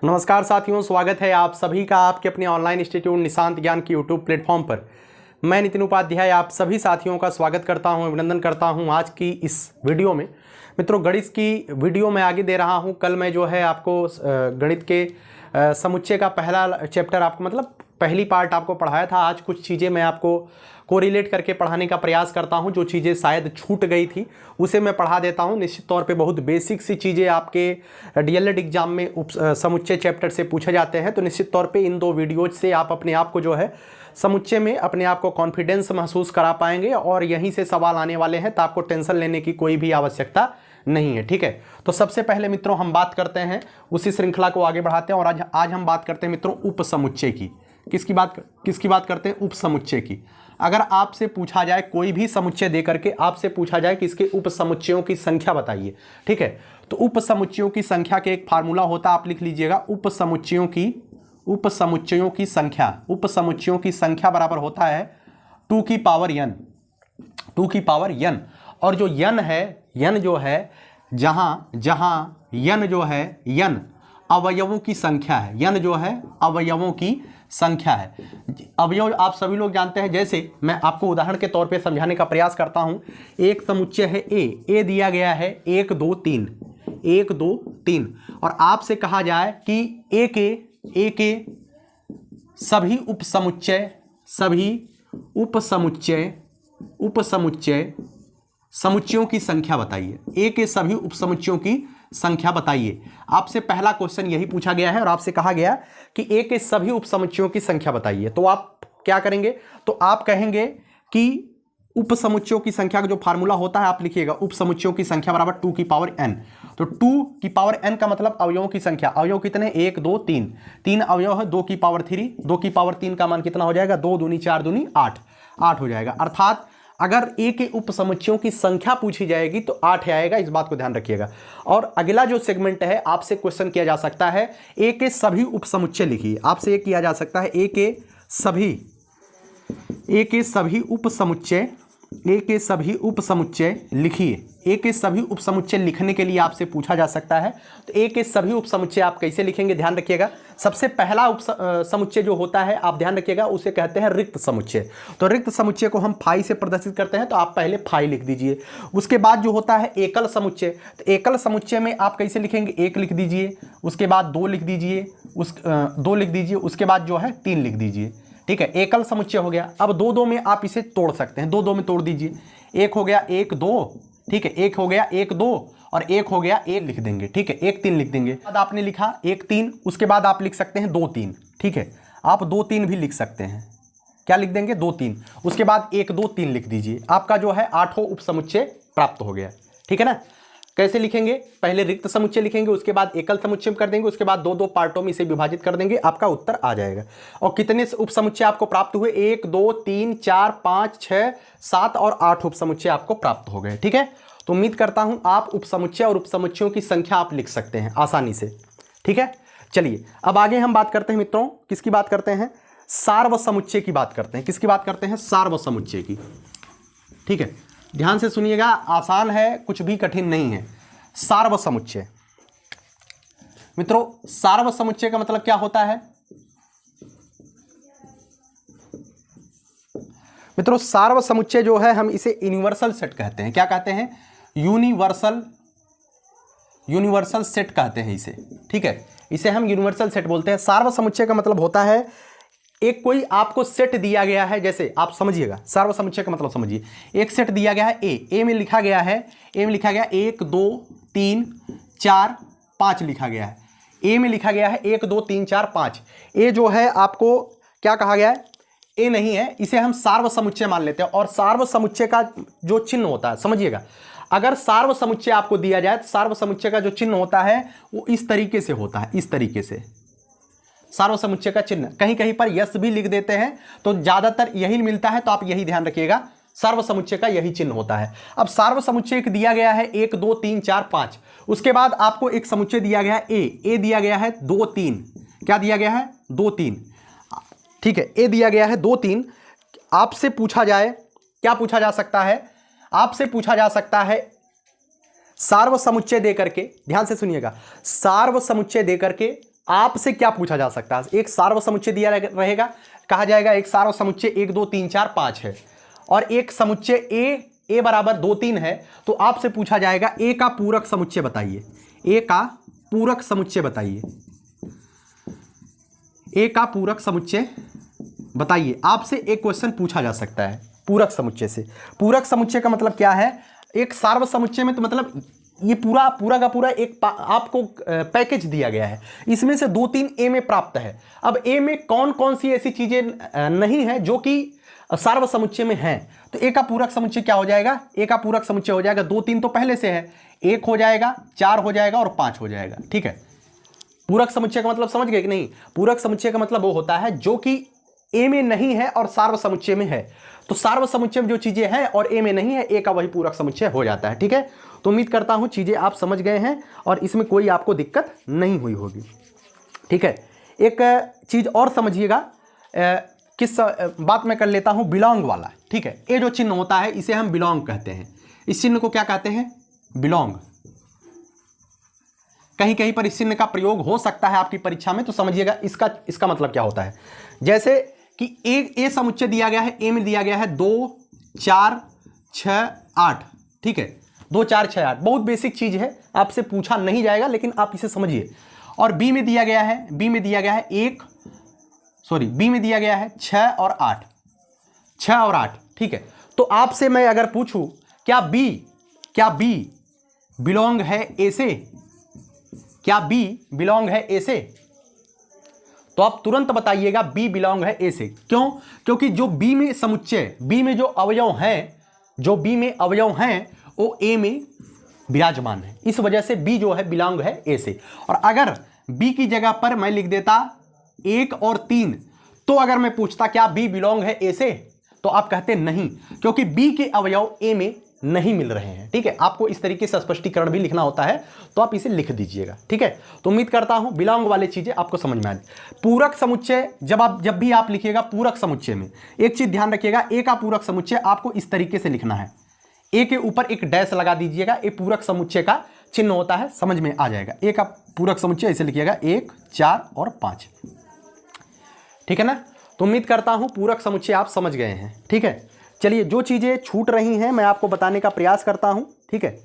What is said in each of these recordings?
नमस्कार साथियों, स्वागत है आप सभी का आपके अपने ऑनलाइन इंस्टीट्यूट निशांत ज्ञान की यूट्यूब प्लेटफॉर्म पर। मैं नितिन उपाध्याय आप सभी साथियों का स्वागत करता हूं, अभिनंदन करता हूं। आज की इस वीडियो में मित्रों गणित की वीडियो मैं आगे दे रहा हूं। कल मैं जो है आपको गणित के समुच्चय का पहला चैप्टर आपको मतलब पहली पार्ट आपको पढ़ाया था। आज कुछ चीज़ें मैं आपको कोरिलेट करके पढ़ाने का प्रयास करता हूं। जो चीज़ें शायद छूट गई थी उसे मैं पढ़ा देता हूं। निश्चित तौर पे बहुत बेसिक सी चीज़ें आपके डीएलएड एग्जाम में समुच्चय चैप्टर से पूछे जाते हैं, तो निश्चित तौर पे इन दो वीडियोज से आप अपने आप को जो है समुच्चय में अपने आप को कॉन्फिडेंस महसूस करा पाएंगे और यहीं से सवाल आने वाले हैं, तो आपको टेंशन लेने की कोई भी आवश्यकता नहीं है। ठीक है, तो सबसे पहले मित्रों हम बात करते हैं, उसी श्रृंखला को आगे बढ़ाते हैं और आज हम बात करते हैं मित्रों उपसमुच्चय की। किसकी बात करते हैं? उपसमुच्चय की। अगर आपसे पूछा जाए कोई भी समुच्चय देकर के आपसे पूछा जाए कि इसके उपसमुच्चयों की संख्या बताइए, ठीक है, तो उपसमुच्चयों की संख्या के एक फार्मूला होता है, आप लिख लीजिएगा। उपसमुच्चयों की संख्या बराबर होता है 2 की पावर n। और जो n है, n जो है जहां n जो है n अवयवों की संख्या है, n जो है अवयवों की संख्या है। अवयव आप सभी लोग जानते हैं, जैसे मैं आपको उदाहरण के तौर पे समझाने का प्रयास करता हूं। एक समुच्चय है ए दिया गया है 1 2 3 और आपसे कहा जाए कि ए के सभी उपसमुच्चय समुच्चयों की संख्या बताइए। ए के सभी उपसमुच्चयों की संख्या बताइए। आपसे पहला क्वेश्चन यही पूछा गया है और आपसे कहा गया कि ए के सभी उपसमुच्चयों की संख्या बताइए। तो आप क्या करेंगे? तो आप कहेंगे कि उपसमुच्चयों की संख्या का जो फार्मूला होता है आप लिखिएगा, उपसमुच्चयों की संख्या बराबर 2 की पावर n। तो 2 की पावर n का मतलब अवयवों की संख्या। अवयव कितने? 1 2 3, 3 अवयव है। 2 की पावर 3, 2 की पावर 3 का मान कितना हो जाएगा? 2 दूनी 4 दूनी 8 हो जाएगा। अर्थात अगर ए के उपसमुच्चयों की संख्या पूछी जाएगी तो 8 आएगा, इस बात को ध्यान रखिएगा। और अगला जो सेगमेंट है, आपसे क्वेश्चन किया जा सकता है ए के सभी उपसमुच्चय लिखिए। आपसे एक किया जा सकता है ए के सभी उपसमुच्चय लिखिए। ए के सभी उपसमुच्चय लिखने के लिए आपसे पूछा जा सकता है, तो ए के सभी उपसमुच्चय आप कैसे लिखेंगे? ध्यान रखिएगा। सबसे पहला उपसमुच्चय जो होता है आप ध्यान रखिएगा, उसे कहते हैं रिक्त समुच्चय। तो रिक्त समुच्चय को हम फाई से प्रदर्शित करते हैं, तो आप पहले फाई लिख दीजिए। उसके बाद जो होता है एकल समुच्चय, तो एकल समुच्चय में आप कैसे लिखेंगे? 1 लिख दीजिए, उसके बाद 2 लिख दीजिए, 2 लिख दीजिए, उसके बाद जो है 3 लिख दीजिए। ठीक है, एकल समुच्चय हो गया। अब 2 में आप इसे तोड़ सकते हैं, 2 में तोड़ दीजिए। 1 हो गया 1 2, ठीक है, 1 हो गया 1 2 और 1 हो गया 1 लिख देंगे। ठीक है, 1 3 लिख देंगे। बाद आपने लिखा 1 3, उसके बाद आप लिख सकते हैं 2 3। ठीक है, आप 2 3 भी लिख सकते हैं। क्या लिख देंगे? 2 3, उसके बाद 1 2 3 लिख दीजिए। आपका जो है 8वां उपसमुच्चय प्राप्त हो गया। ठीक है ना? कैसे लिखेंगे? पहले रिक्त समुच्चय लिखेंगे, उसके बाद एकल समुच्चय कर देंगे, उसके बाद 2 पार्टों में इसे विभाजित कर देंगे, आपका उत्तर आ जाएगा। और कितने उपसमुच्चय आपको प्राप्त हुए? 1 2 3 4 5 6 7 और 8 उपसमुच्चय आपको प्राप्त हो गए। ठीक है, तो उम्मीद करता हूं आप उपसमुच्चय और उपसमुच्चयों की संख्या आप लिख सकते हैं आसानी से। ठीक है, चलिए अब आगे हम बात करते हैं मित्रों, किसकी बात करते हैं? सार्वसमुच्चय की बात करते हैं। किसकी बात करते हैं? सार्वसमुच्चय की। ठीक है, ध्यान से सुनिएगा, आसान है, कुछ भी कठिन नहीं है। सार्वसमुच्चय मित्रों, सार्वसमुच्चय का मतलब क्या होता है? मित्रों सार्वसमुच्चय जो है हम इसे यूनिवर्सल सेट कहते हैं। क्या कहते हैं? यूनिवर्सल सेट कहते हैं इसे। ठीक है, इसे हम यूनिवर्सल सेट बोलते हैं। सार्वसमुच्चय का मतलब होता है एक कोई आपको सेट दिया गया है, जैसे आप समझिएगा सार्वसमुच्चय का मतलब समझिए। एक सेट दिया गया है ए में लिखा गया है 1 2 3 4 5 लिखा गया है। ए में लिखा गया है 1 2 3 4 5। ए जो है आपको क्या कहा गया है? ए नहीं है, इसे हम सार्वसमुच्चय मान लेते हैं। और सार्वसमुच्चय का जो चिन्ह होता है समझिएगा, अगर सार्वसमुच्चय आपको दिया जाए तो सार्वसमुच्चय का जो चिन्ह होता है वो इस तरीके से होता है। इस तरीके से सार्वसमुच्चय का चिन्ह, कहीं कहीं पर यस भी लिख देते हैं, तो ज्यादातर यही मिलता है, तो आप यही ध्यान रखिएगा, सार्वसमुच्चय का यही चिन्ह होता है। अब सार्वसमुच्चय दिया गया है 1 2 3 4 5, उसके बाद आपको एक समुच्चय दिया गया है ए दिया गया है 2 3। क्या दिया गया है? 2 3। ठीक है, ए दिया गया है 2 3। आपसे पूछा जाए, क्या पूछा जा सकता है? आपसे पूछा जा सकता है सार्वसमुच्चय देकर के, ध्यान से सुनिएगा, सार्वसमुच्चय देकर के आपसे क्या पूछा जा सकता है, एक सार्वसमुच्चय दिया रहेगा, कहा जाएगा एक सार्वसमुच्चय 1 2 3 4 5 है और एक समुच्चय ए बराबर 2 3 है, तो आपसे पूछा जाएगा ए का पूरक समुच्चय बताइए, ए का पूरक समुच्चय बताइए, ए का पूरक समुच्चय बताइए। आपसे एक क्वेश्चन पूछा जा सकता है पूरक समुच्चय से। पूरक समुच्चय का मतलब क्या है, एक सार्वसमुच्चय में तो मतलब ये पूरा का पूरा एक आपको पैकेज दिया गया है, इसमें से 2 3 ए में प्राप्त है। अब ए में कौन कौन सी ऐसी चीजें नहीं है जो कि सार्वसमुच्चय में है, तो ए का पूरक समुच्चय क्या हो जाएगा, ए का पूरक समुच्चय हो जाएगा 2 3 तो पहले से है, 1 हो जाएगा, 4 हो जाएगा और 5 हो जाएगा। ठीक है, पूरक समुच्चय का मतलब समझ गए कि नहीं? पूरक समुच्चय का मतलब वो होता है जो कि ए में नहीं है और सार्वसमुच्चय में है। तो सार्वसमुच्चय में जो चीजें हैं और ए में नहीं है, ए का वही पूरक समुच्चय हो जाता है। ठीक है, तो उम्मीद करता हूं चीजें आप समझ गए हैं और इसमें कोई आपको दिक्कत नहीं हुई होगी। ठीक है, एक चीज और समझिएगा, किस बात मैं कर लेता हूं, बिलोंग वाला। ठीक है, ये जो चिन्ह होता है इसे हम बिलोंग कहते हैं। इस चिन्ह को क्या कहते हैं, बिलोंग। कहीं कहीं पर इस चिन्ह का प्रयोग हो सकता है आपकी परीक्षा में, तो समझिएगा इसका मतलब क्या होता है। जैसे कि ए समुच्चय दिया गया है, ए में दिया गया है 2 4 6 8। ठीक है, 2 4 6 8 बहुत बेसिक चीज है, आपसे पूछा नहीं जाएगा लेकिन आप इसे समझिए। और बी में दिया गया है, बी में दिया गया है 6 और 8, 6 और 8। ठीक है, तो आपसे मैं अगर पूछूं क्या बी बिलोंग है ए से, क्या बी बिलोंग है ए से, तो आप तुरंत बताइएगा बी बिलोंग है ए से। क्यों? क्योंकि जो बी में समुच्चय, बी में जो अवयव हैं वो ए में विराजमान है, इस वजह से बी जो है बिलोंग है ए से। और अगर बी की जगह पर मैं लिख देता 1 और 3, तो अगर मैं पूछता क्या बी बिलोंग है ए से, तो आप कहते नहीं, क्योंकि बी के अवयव ए में नहीं मिल रहे हैं। ठीक है, आपको इस तरीके से स्पष्टीकरण भी लिखना होता है, तो आप इसे लिख दीजिएगा। ठीक है, तो उम्मीद करता हूं बिलोंग वाले चीजें आपको समझ में आ जाए। पूरक समुच्चय जब भी आप लिखिएगा पूरक समुच्चय में, एक चीज ध्यान रखिएगा, ए का पूरक समुच्चय आपको इस तरीके से लिखना है, ए के ऊपर एक डैश लगा दीजिएगा, ए पूरक समुच्चय का चिन्ह होता है, समझ में आ जाएगा। ए का पूरक समुच्चय ऐसे लिखिएगा 1 4 और 5। ठीक है ना, तो उम्मीद करता हूं पूरक समुच्चय आप समझ गए हैं। ठीक है, चलिए जो चीजें छूट रही हैं मैं आपको बताने का प्रयास करता हूं। ठीक है,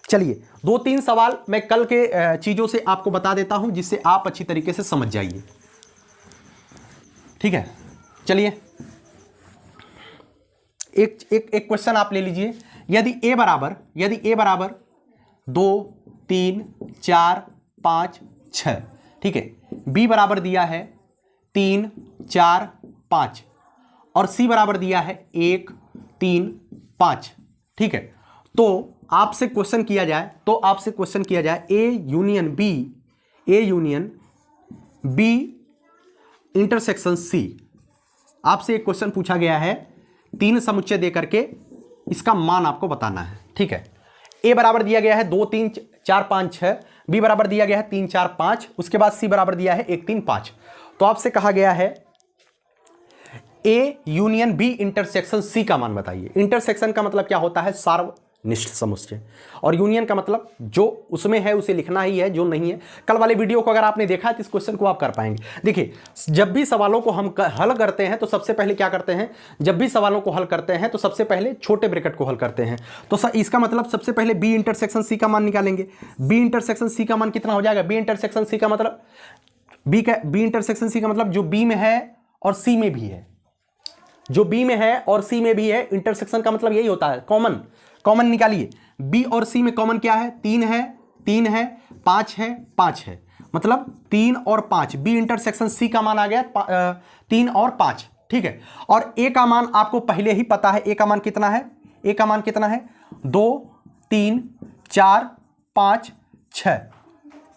चलिए 2 3 सवाल मैं कल के चीजों से आपको बता देता हूं, जिससे आप अच्छी तरीके से समझ जाइए। ठीक है, चलिए एक क्वेश्चन आप ले लीजिए। यदि ए बराबर 2 3 4 5 6, ठीक है, बी बराबर दिया है 3 4 5 और सी बराबर दिया है 1 3 5। ठीक है, तो आपसे क्वेश्चन किया जाए A union B intersection C. आपसे एक क्वेश्चन पूछा गया है, 3 समुच्चय दे करके इसका मान आपको बताना है। ठीक है, ए बराबर दिया गया है 2 3 4 5 6, बी बराबर दिया गया है 3 4 5, उसके बाद सी बराबर दिया है 1 3 5। तो आपसे कहा गया है A union B intersection C का मान बताइए। इंटरसेक्शन का मतलब क्या होता है, सार्वनिष्ठ समुच्चय, और यूनियन का मतलब जो उसमें है उसे लिखना ही है, जो नहीं है। कल वाले वीडियो को अगर आपने देखा है तो इस क्वेश्चन को आप कर पाएंगे। देखिए, जब भी सवालों को हम हल करते हैं तो सबसे पहले क्या करते हैं, जब भी सवालों को हल करते हैं तो सबसे पहले छोटे ब्रैकेट को हल करते हैं। तो इसका मतलब सबसे पहले बी इंटरसेक्शन सी का मान निकालेंगे। बी इंटरसेक्शन सी का मान कितना हो जाएगा, बी इंटरसेक्शन सी का मतलब बी इंटरसेक्शन सी का मतलब जो बी में है और सी में भी है, जो बी में है और सी में भी है। इंटरसेक्शन का मतलब यही होता है, कॉमन निकालिए। बी और सी में कॉमन क्या है, 3 है 5 है 5 है, मतलब 3 और 5। बी इंटरसेक्शन सी का मान आ गया 3 और 5। ठीक है, और ए का मान आपको पहले ही पता है। ए का मान कितना है, 2 3 4 5 6।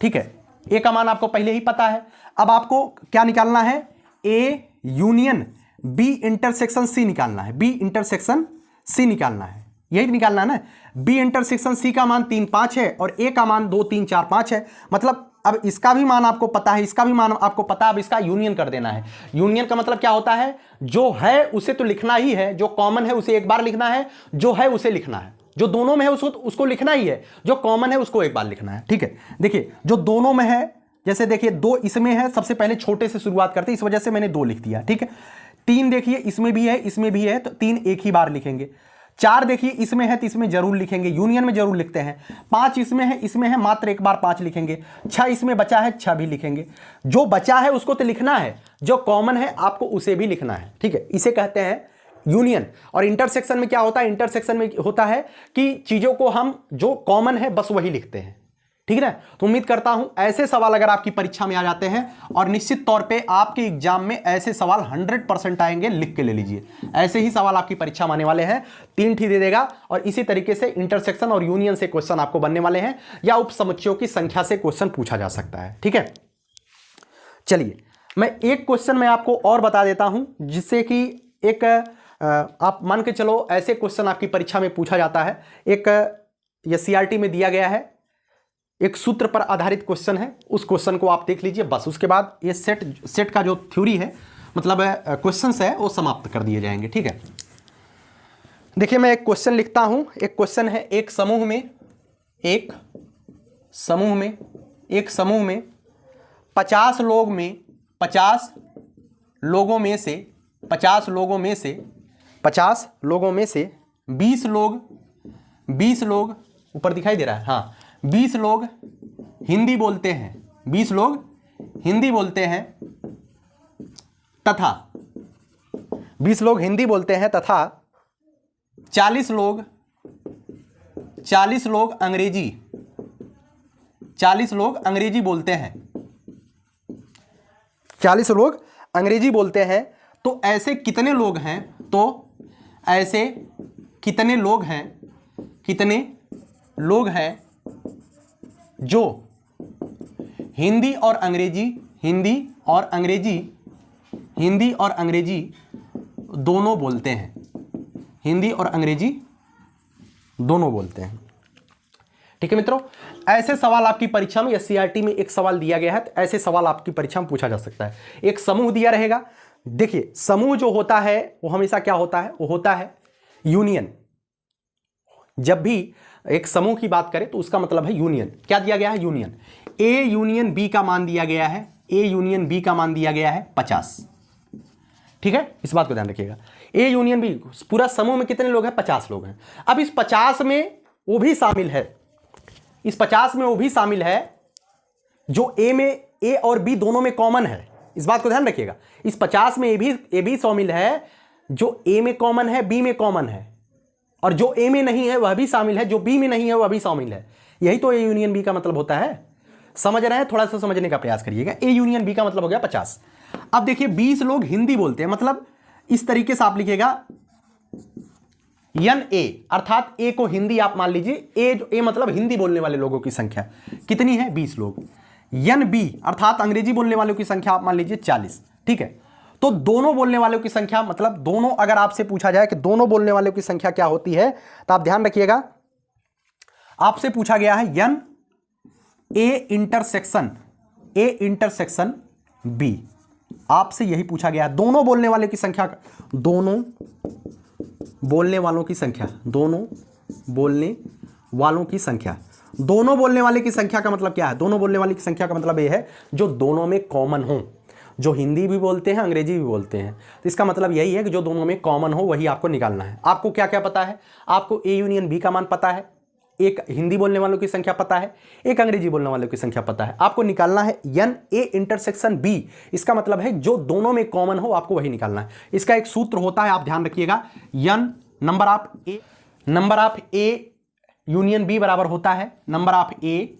ठीक है, ए का मान आपको पहले ही पता है। अब आपको क्या निकालना है, A union B intersection C निकालना है, बी इंटरसेक्शन सी निकालना है, यही निकालना है ना। बी इंटरसेक्शन सी का मान 3 5 है और ए का मान 2 3 4 5 है। मतलब अब इसका भी मान आपको पता है, इसका भी मान आपको पता है, अब इसका यूनियन कर देना है। यूनियन का मतलब क्या होता है, जो है उसे तो लिखना ही है, जो कॉमन है उसे एक बार लिखना है, जो है उसे लिखना है, जो दोनों में है उसको लिखना ही है, जो कॉमन है उसको एक बार लिखना है। ठीक है, देखिए जो दोनों में है जैसे देखिए 2 इसमें है, सबसे पहले छोटे से शुरुआत करते हैं, इस वजह से मैंने 2 लिख दिया, ठीक है। 3 देखिए इसमें भी है, इसमें भी है, तो 3 एक ही बार लिखेंगे। 4 देखिए इसमें है तो इसमें जरूर लिखेंगे, यूनियन में जरूर लिखते हैं। 5 इसमें है मात्र एक बार 5 लिखेंगे। 6 इसमें बचा है, 6 भी लिखेंगे। जो बचा है उसको तो लिखना है, जो कॉमन है आपको उसे भी लिखना है, ठीक है। इसे कहते हैं यूनियन। और इंटरसेक्शन में क्या होता है, इंटरसेक्शन में होता है कि चीजों को हम जो कॉमन है बस वही लिखते हैं, ठीक है ना। तो उम्मीद करता हूं ऐसे सवाल अगर आपकी परीक्षा में आ जाते हैं, और निश्चित तौर पे आपके एग्जाम में ऐसे सवाल 100% आएंगे, लिख के ले लीजिए। ऐसे ही सवाल आपकी परीक्षा में आने वाले हैं, 3 ठीक दे देगा। और इसी तरीके से इंटरसेक्शन और यूनियन से क्वेश्चन आपको बनने वाले हैं, या उपसमुच्चयों की संख्या से क्वेश्चन पूछा जा सकता है, ठीक है। चलिए मैं एक क्वेश्चन मैं आपको और बता देता हूं, जिससे कि एक आप मान के चलो ऐसे क्वेश्चन आपकी परीक्षा में पूछा जाता है। एक ये सीआरटी में दिया गया है, एक सूत्र पर आधारित क्वेश्चन है, उस क्वेश्चन को आप देख लीजिए बस। उसके बाद ये सेट का जो थ्योरी है, मतलब क्वेश्चंस है, वो समाप्त कर दिए जाएंगे, ठीक है। देखिए मैं एक क्वेश्चन लिखता हूं। एक क्वेश्चन है, एक समूह में 50 लोगों में से 20 लोग ऊपर दिखाई दे रहा है, हाँ, 20 लोग हिंदी बोलते हैं, 20 लोग हिंदी बोलते हैं तथा 20 लोग हिंदी बोलते हैं तथा 40 लोग अंग्रेजी बोलते हैं। 40 लोग अंग्रेजी बोलते हैं, तो ऐसे कितने लोग हैं, कितने लोग हैं जो हिंदी और अंग्रेजी दोनों बोलते हैं, हिंदी और अंग्रेजी दोनों बोलते हैं, ठीक है मित्रों। ऐसे सवाल आपकी परीक्षा में, एससीईआरटी में एक सवाल दिया गया है, तो ऐसे सवाल आपकी परीक्षा में पूछा जा सकता है। एक समूह दिया रहेगा। देखिए समूह जो होता है वो हमेशा क्या होता है, वो होता है यूनियन। जब भी एक समूह की बात करें तो उसका मतलब है यूनियन। क्या दिया गया है, यूनियन। ए यूनियन बी का मान दिया गया है, 50, ठीक है, इस बात को ध्यान रखिएगा। ए यूनियन बी, पूरा समूह में कितने लोग हैं, 50 लोग हैं। अब इस 50 में वो भी शामिल है, जो ए और बी दोनों में कॉमन है। इस बात को ध्यान रखिएगा। इस 50 में ए भी शामिल है, जो ए में कॉमन है, बी में कॉमन है, और जो ए में नहीं है वह भी शामिल है, जो बी में नहीं है वह भी शामिल है। यही तो ए यूनियन बी का मतलब होता है। समझ रहे हैं, थोड़ा सा समझने का प्रयास करिएगा। ए यूनियन बी का मतलब हो गया 50। अब देखिए 20 लोग हिंदी बोलते हैं, मतलब इस तरीके से आप लिखिएगा यन ए, अर्थात ए को हिंदी आप मान लीजिए, ए मतलब हिंदी बोलने वाले लोगों की संख्या कितनी है, 20 लोग। यन बी अर्थात अंग्रेजी बोलने वालों की संख्या आप मान लीजिए 40, ठीक है। तो दोनों बोलने वालों की संख्या, मतलब दोनों, अगर आपसे पूछा जाए कि दोनों बोलने वालों की संख्या क्या होती है, तो आप ध्यान रखिएगा। आपसे पूछा गया है यन ए इंटरसेक्शन बी, आपसे यही पूछा गया है। दोनों बोलने वालों की संख्या, दोनों बोलने वालों की संख्या का मतलब क्या है, दोनों बोलने वाले की संख्या का मतलब यह है जो दोनों में कॉमन हो, जो हिंदी भी बोलते हैं अंग्रेजी भी बोलते हैं। तो इसका मतलब यही है कि जो दोनों में कॉमन हो वही आपको निकालना है। आपको क्या क्या पता है, आपको ए यूनियन बी का मान पता है, एक हिंदी बोलने वालों की संख्या पता है, एक अंग्रेजी बोलने वालों की संख्या पता है। आपको निकालना है यन ए इंटरसेक्शन बी। इसका मतलब है जो दोनों में कॉमन हो आपको वही निकालना है। इसका एक सूत्र होता है, आप ध्यान रखिएगा। N number of A union B बराबर होता है number of A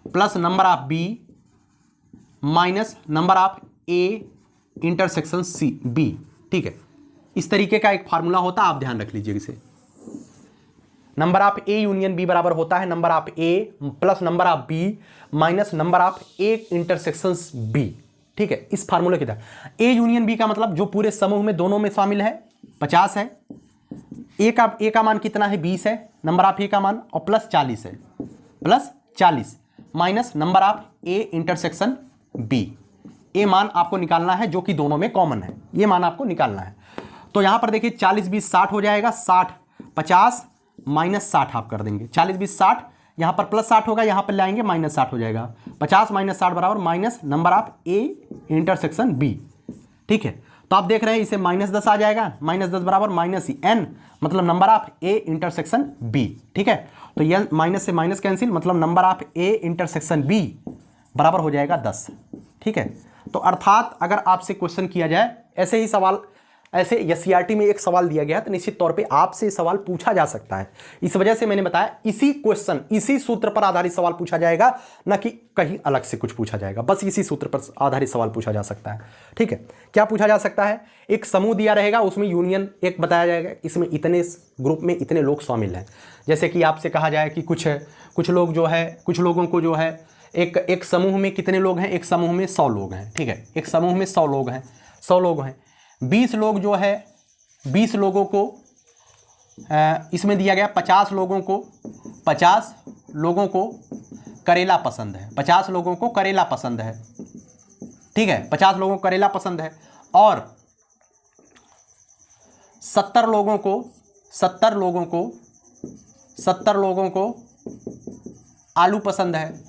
plus number of B minus number of A intersection C B, ठीक है। इस तरीके का एक फार्मूला होता है, आप ध्यान रख लीजिए इसे। Number of A union B बराबर होता है number of A plus number of B minus number of A intersection B, ठीक है। इस फार्मूले की तरह ए यूनियन बी का मतलब जो पूरे समूह में दोनों में शामिल है 50 है, ए का मान कितना है 20 है, नंबर ऑफ ए का मान, और प्लस 40 है, plus 40 minus number of A intersection B. A मान आपको निकालना है जो कि दोनों में कॉमन है, ये मान आपको निकालना है। तो यहां पर देखिए 40 20 60 हो जाएगा, 60 50 माइनस 60 आप कर देंगे, 40 20 60, यहाँ पर +60 होगा, यहाँ पर लाएंगे -60 हो जाएगा। 50 - 60 बराबर minus number of A intersection B. ठीक है, तो आप देख रहे हैं इसे -10 आ जाएगा, -10 बराबर -n मतलब number of A intersection B. ठीक है, तो यह माइनस से माइनस कैंसिल मतलब number of A intersection B बराबर हो जाएगा 10। ठीक है, तो अर्थात अगर आपसे क्वेश्चन किया जाए ऐसे ही सवाल, ऐसे एससीईआरटी में एक सवाल दिया गया तो निश्चित तौर पे आपसे सवाल पूछा जा सकता है। इस वजह से मैंने बताया इसी क्वेश्चन, इसी सूत्र पर आधारित सवाल पूछा जाएगा, ना कि कहीं अलग से कुछ पूछा जाएगा। बस इसी सूत्र पर आधारित सवाल पूछा जा सकता है। ठीक है, क्या पूछा जा सकता है? एक समूह दिया रहेगा, उसमें यूनियन एक बताया जाएगा, इसमें इतने ग्रुप में इतने लोग शामिल हैं। जैसे कि आपसे कहा जाए कि कुछ लोग जो है, कुछ लोगों को जो है एक समूह में कितने लोग हैं? एक समूह में 100 लोग हैं। ठीक है, एक समूह में 100 लोग हैं, 100 लोग हैं। 20 लोग जो है, 20 लोगों को इसमें दिया गया 50 लोगों को करेला पसंद है, 50 लोगों को करेला पसंद है। ठीक है, 50 लोगों को करेला पसंद है और 70 लोगों को आलू पसंद है,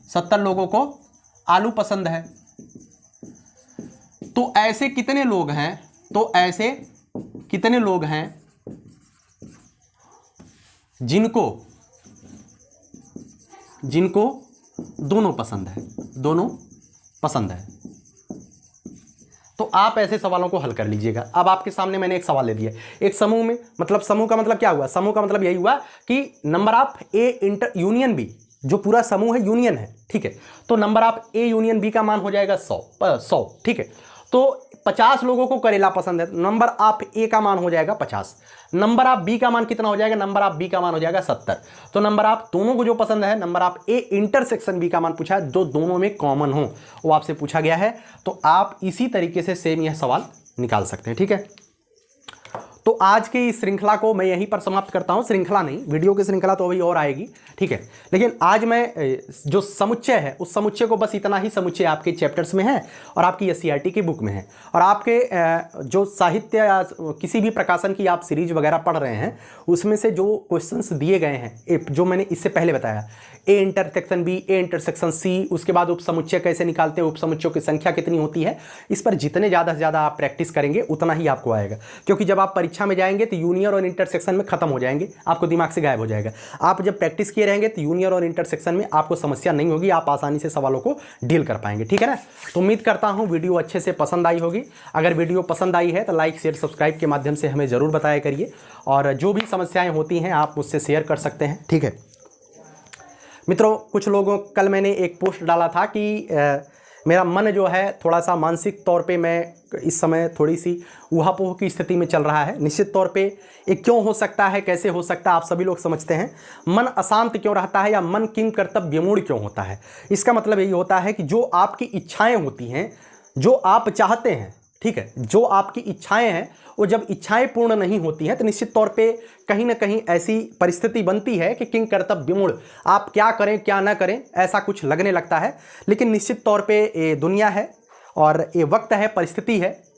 70 लोगों को आलू पसंद है। तो ऐसे कितने लोग हैं? तो ऐसे कितने लोग हैं जिनको दोनों पसंद है, दोनों पसंद है। तो आप ऐसे सवालों को हल कर लीजिएगा। अब आपके सामने मैंने एक सवाल ले दिया, एक समूह में, मतलब समूह का मतलब क्या हुआ? समूह का मतलब यही हुआ कि number of A inter union B, जो पूरा समूह है यूनियन है। ठीक है, तो number of A union B का मान हो जाएगा 100। ठीक है, तो 50 लोगों को करेला पसंद है, नंबर ऑफ ए का मान हो जाएगा 50। नंबर ऑफ बी का मान कितना हो जाएगा? नंबर ऑफ बी का मान हो जाएगा 70। तो नंबर ऑफ दोनों को जो पसंद है, number of A intersection B का मान पूछा है, जो दोनों में कॉमन हो वो आपसे पूछा गया है। तो आप इसी तरीके से सेम यह सवाल निकाल सकते हैं। ठीक है, तो आज की इस श्रृंखला को मैं यहीं पर समाप्त करता हूं। श्रृंखला नहीं, वीडियो की श्रृंखला तो अभी और आएगी। ठीक है, लेकिन आज मैं जो समुच्चय है उस समुच्चय को, बस इतना ही समुच्चय आपके चैप्टर्स में है और आपकी एससीईआरटी की बुक में है। और आपके जो साहित्य या किसी भी प्रकाशन की आप सीरीज वगैरह पढ़ रहे हैं, उसमें से जो क्वेश्चंस दिए गए हैं, जो मैंने इससे पहले बताया, A intersection B, A intersection C, उसके बाद उपसमुच्चय कैसे निकालते हैं, उपसमुच्चयों की संख्या कितनी होती है, इस पर जितने ज़्यादा से ज़्यादा आप प्रैक्टिस करेंगे उतना ही आपको आएगा। क्योंकि जब आप परीक्षा में जाएंगे तो यूनियर और इंटरसेक्शन में खत्म हो जाएंगे, आपको दिमाग से गायब हो जाएगा। आप जब प्रैक्टिस किए रहेंगे तो यूनियर और इंटरसेक्शन में आपको समस्या नहीं होगी, आप आसानी से सवालों को डील कर पाएंगे। ठीक है ना? तो उम्मीद करता हूँ वीडियो अच्छे से पसंद आई होगी। अगर वीडियो पसंद आई है तो लाइक शेयर सब्सक्राइब के माध्यम से हमें ज़रूर बताया करिए, और जो भी समस्याएँ होती हैं आप मुझसे शेयर कर सकते हैं। ठीक है मित्रों, कुछ लोगों, कल मैंने एक पोस्ट डाला था कि मेरा मन जो है थोड़ा सा मानसिक तौर पे, मैं इस समय थोड़ी सी ऊहापोह की स्थिति में चल रहा है। निश्चित तौर पे ये क्यों हो सकता है, कैसे हो सकता है, आप सभी लोग समझते हैं। मन अशांत क्यों रहता है या मन किम कर्तव्यमूढ़ क्यों होता है? इसका मतलब यही होता है कि जो आपकी इच्छाएं होती हैं, जो आप चाहते हैं, ठीक है, जो आपकी इच्छाएं हैं, वो जब इच्छाएं पूर्ण नहीं होती हैं तो निश्चित तौर पे कहीं ना कहीं ऐसी परिस्थिति बनती है कि किंग कर्तव्यमूढ़, आप क्या करें क्या ना करें ऐसा कुछ लगने लगता है। लेकिन निश्चित तौर पे ये दुनिया है और ये वक्त है, परिस्थिति है।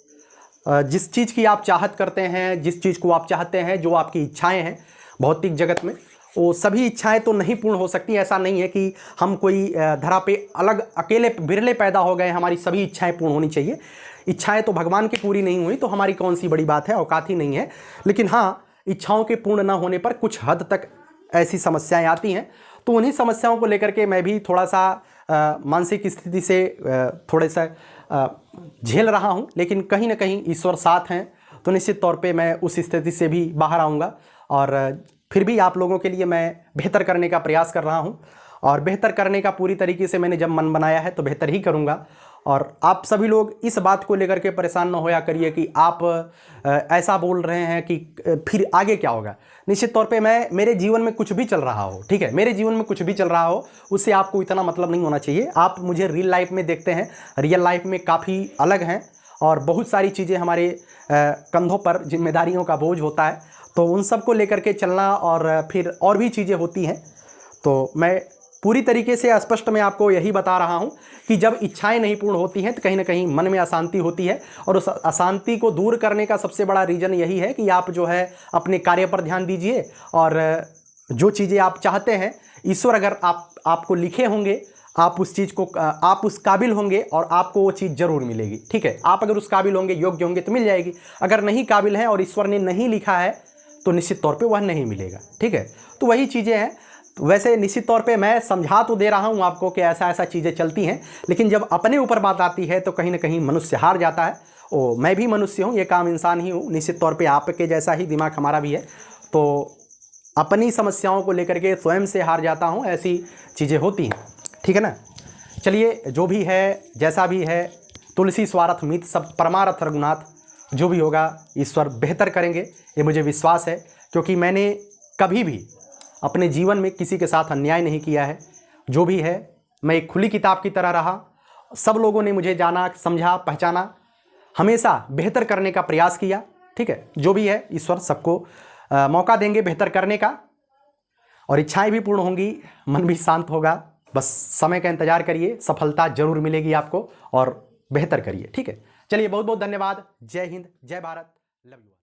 जिस चीज़ की आप चाहत करते हैं, जिस चीज़ को आप चाहते हैं, जो आपकी इच्छाएँ हैं भौतिक जगत में, वो सभी इच्छाएं तो नहीं पूर्ण हो सकती। ऐसा नहीं है कि हम कोई धरा पे अलग अकेले बिरले पैदा हो गए, हमारी सभी इच्छाएं पूर्ण होनी चाहिए। इच्छाएं तो भगवान की पूरी नहीं हुई तो हमारी कौन सी बड़ी बात है, औकात ही नहीं है। लेकिन हाँ, इच्छाओं के पूर्ण ना होने पर कुछ हद तक ऐसी समस्याएं आती हैं। तो उन्हीं समस्याओं को लेकर के मैं भी थोड़ा सा मानसिक स्थिति से थोड़े सा झेल रहा हूँ। लेकिन कहीं ना कहीं ईश्वर साथ हैं, तो निश्चित तौर पे मैं उस स्थिति से भी बाहर आऊँगा। और फिर भी आप लोगों के लिए मैं बेहतर करने का प्रयास कर रहा हूँ, और बेहतर करने का पूरी तरीके से मैंने जब मन बनाया है तो बेहतर ही करूँगा। और आप सभी लोग इस बात को लेकर के परेशान न होया करिए कि आप ऐसा बोल रहे हैं कि फिर आगे क्या होगा। निश्चित तौर पे मेरे जीवन में कुछ भी चल रहा हो, ठीक है, मेरे जीवन में कुछ भी चल रहा हो, उससे आपको इतना मतलब नहीं होना चाहिए। आप मुझे रियल लाइफ में देखते हैं, रियल लाइफ में काफ़ी अलग हैं और बहुत सारी चीज़ें हमारे कंधों पर जिम्मेदारियों का बोझ होता है। तो उन सब को लेकर के चलना और फिर और भी चीज़ें होती हैं। तो मैं पूरी तरीके से स्पष्ट मैं आपको यही बता रहा हूं कि जब इच्छाएं नहीं पूर्ण होती हैं तो कहीं ना कहीं मन में अशांति होती है, और उस अशांति को दूर करने का सबसे बड़ा रीज़न यही है कि आप जो है अपने कार्य पर ध्यान दीजिए और जो चीज़ें आप चाहते हैं, ईश्वर अगर आपको लिखे होंगे, आप उस चीज़ को, आप उस काबिल होंगे और आपको वो चीज़ ज़रूर मिलेगी। ठीक है, आप अगर उस काबिल होंगे, योग्य होंगे तो मिल जाएगी। अगर नहीं काबिल हैं और ईश्वर ने नहीं लिखा है तो निश्चित तौर पे वह नहीं मिलेगा। ठीक है, तो वही चीज़ें हैं। तो वैसे निश्चित तौर पे मैं समझा तो दे रहा हूँ आपको कि ऐसा ऐसा चीज़ें चलती हैं, लेकिन जब अपने ऊपर बात आती है तो कहीं ना कहीं मनुष्य हार जाता है। ओ, मैं भी मनुष्य हूँ, ये काम इंसान ही हूँ, निश्चित तौर पे आपके जैसा ही दिमाग हमारा भी है। तो अपनी समस्याओं को लेकर के स्वयं से हार जाता हूँ, ऐसी चीज़ें होती हैं। ठीक है ना। चलिए, जो भी है जैसा भी है, तुलसी स्वार्थ मित सब परमार्थ रघुनाथ, जो भी होगा ईश्वर बेहतर करेंगे, ये मुझे विश्वास है। क्योंकि मैंने कभी भी अपने जीवन में किसी के साथ अन्याय नहीं किया है। जो भी है, मैं एक खुली किताब की तरह रहा, सब लोगों ने मुझे जाना, समझा, पहचाना, हमेशा बेहतर करने का प्रयास किया। ठीक है, जो भी है ईश्वर सबको मौका देंगे बेहतर करने का, और इच्छाएं भी पूर्ण होंगी, मन भी शांत होगा। बस समय का इंतजार करिए, सफलता जरूर मिलेगी आपको, और बेहतर करिए। ठीक है, चलिए, बहुत बहुत धन्यवाद। जय हिंद, जय भारत, लव यू।